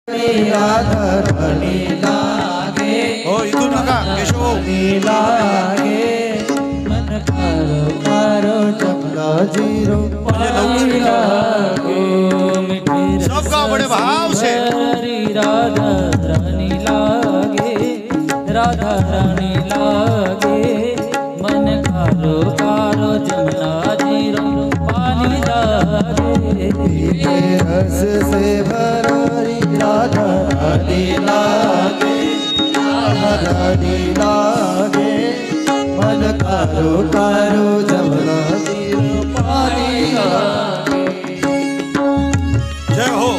राधा रानी लागे हो इथून नका केशव लागे मन कारो कारो जमला जीरो लागे सब गाओ बड़े भाव से राधा रानी लागे राधा रानी लागे मन कारो कारो जमला जीरो पानी लागे रस से भरी राधा रानी लागे राधा रानी लागे मन कारो कारो जमना जीरो पानी लागे। जय हो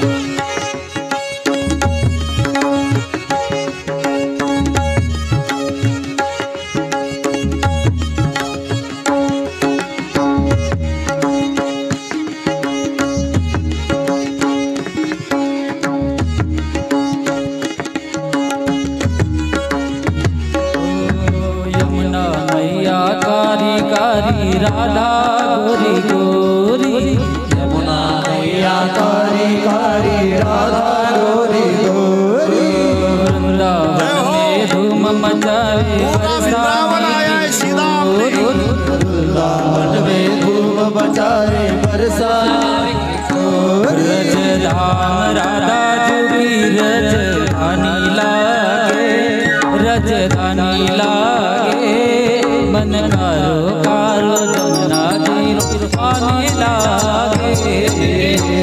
राधा गोरी गोरी यमुना मैया कारी कारी राधा गोरी गोरी वृंदावन में धूम मचावे वृंदावन आया है सीधा वृंदावन में धूम मचावे बरसाने रजधाम राधा जुगी रजधानी लागे रजधानी लागे मन कारो कारो जमुना जीरो पानी लागे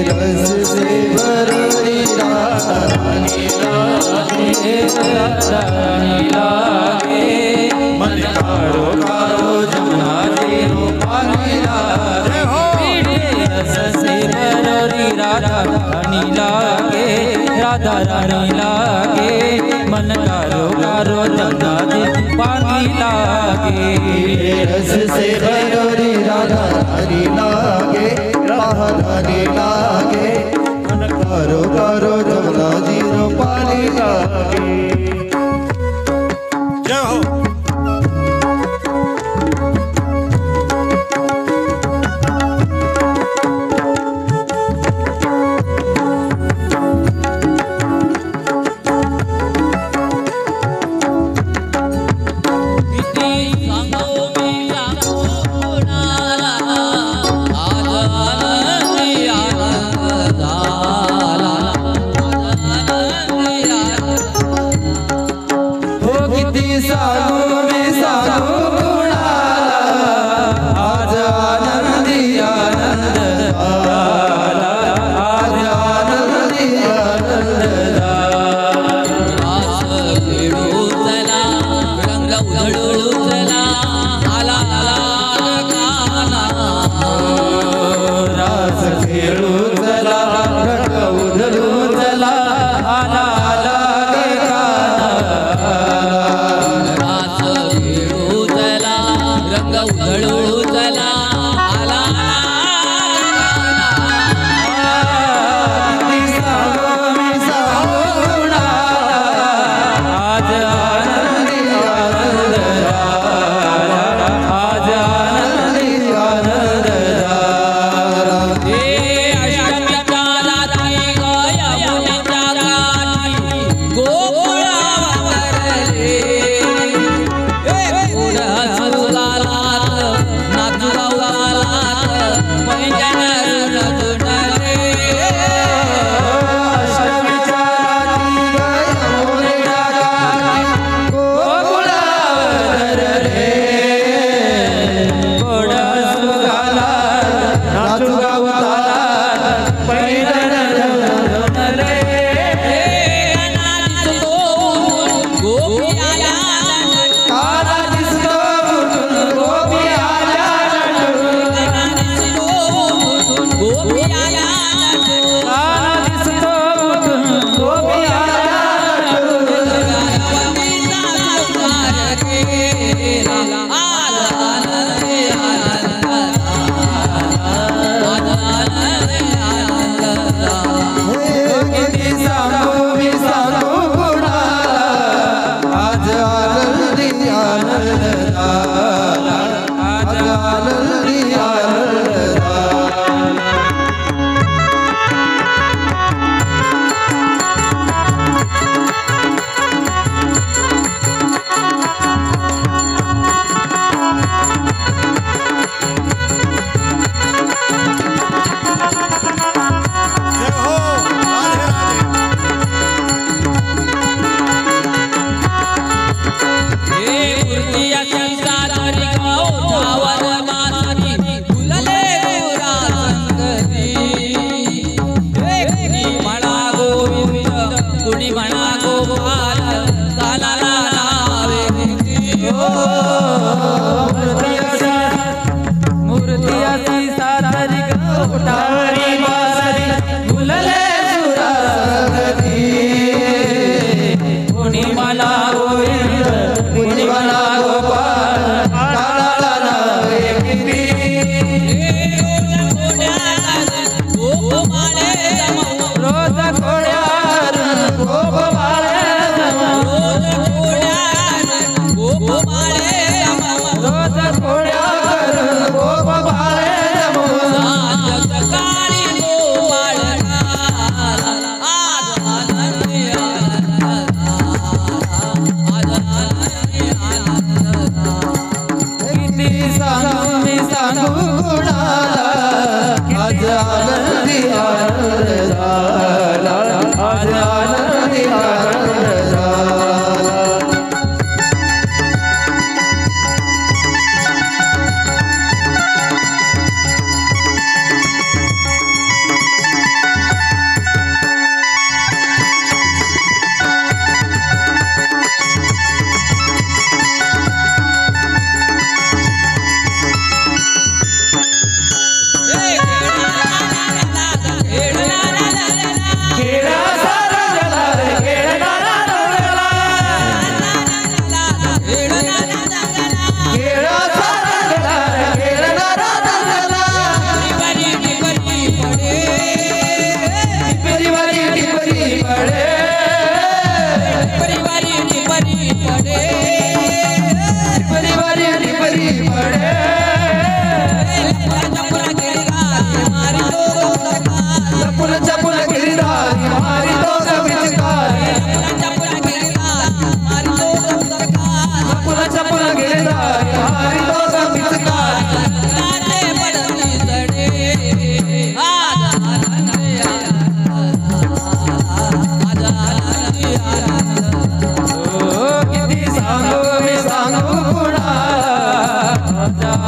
रस से भरी राधा रानी लागे राधा रानी लागे मन कारो कारो जमुना जीरो पानी लागे रस से भरी राधा रानी लागे राधा रानी लागे मन कारो कारो जमुना जीरो पानी लागे रस से भरी राधा रानी लागे राधा रानी लागे मन कारो कारो जमुना जीरो पानी लागे। जय हो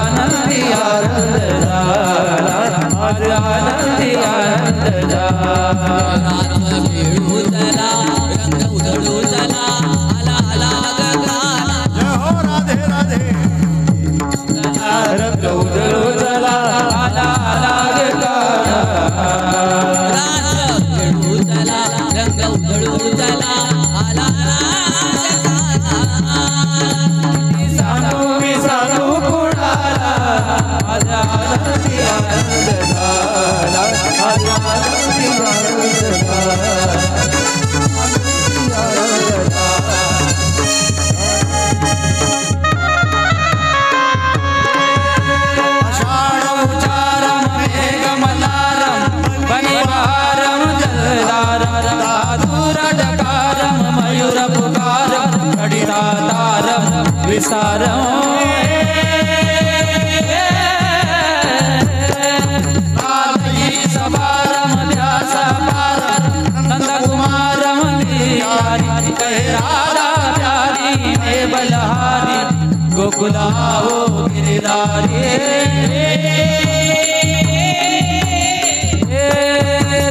आनंदी आनंद झाला आनंदी आनंद झाला खेळू चला रंग उधळू चला आला आला गगनाला जय हो राधे राधे रंग उधळू चला आला आला गगनाला खेळू चला रंग उधळू चला आला सांगू मी सांगू कुणाला आज आनंदी आनंद झाला आज आनंदी आनंद झाला विसारम सबारम ध्यासबारम नंदकुमारम बिहारी कहे राधा प्यारी में बलहारी गोकुलाओ गिरिधारी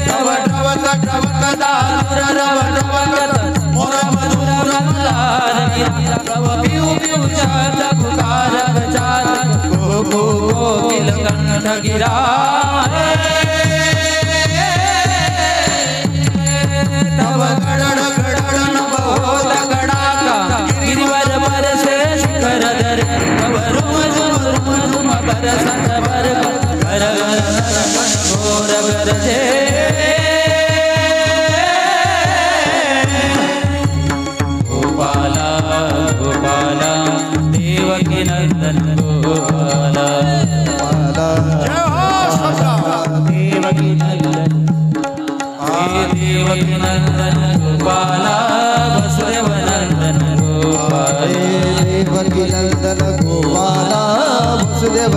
तव टवक टवक दारुर रव टवक मोर मधुर रमलार गिरा कव पिउ पिउ चांद पुकार चांद गो गो कोकिल कंठ गिरा तव गड़ड़ गड़ड़ बहुत गड़ाका गिरिवर बरसे शिखर धरे तव रुम रुम रुम रुम बरसत बर घर घोर गरजे गोपाला गोपाला देवकी नंदन गोपाला जय हो सबका देवकी नंदन देवकी नंदन गोपाला वसुदेव नंदन गोपाला देवकी नंदन गोपाला वसुदेव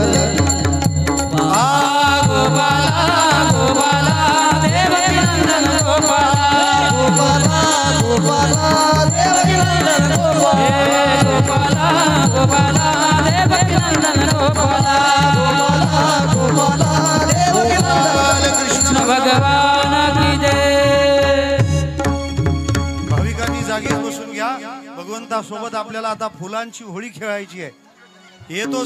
गोपाला गोपाला देवकी नंदन गोपाला गोपाला गोपाला देवकी नंदन गोपाला गोपाला देवकी नंदन गोपाला गोपाला देवकी नंदन कृष्ण भगवान की जय भाविकांनी जागेत बसून घ्या भगवंतासोबत आपल्याला आता फुलांची होळी खेळायची आहे येतो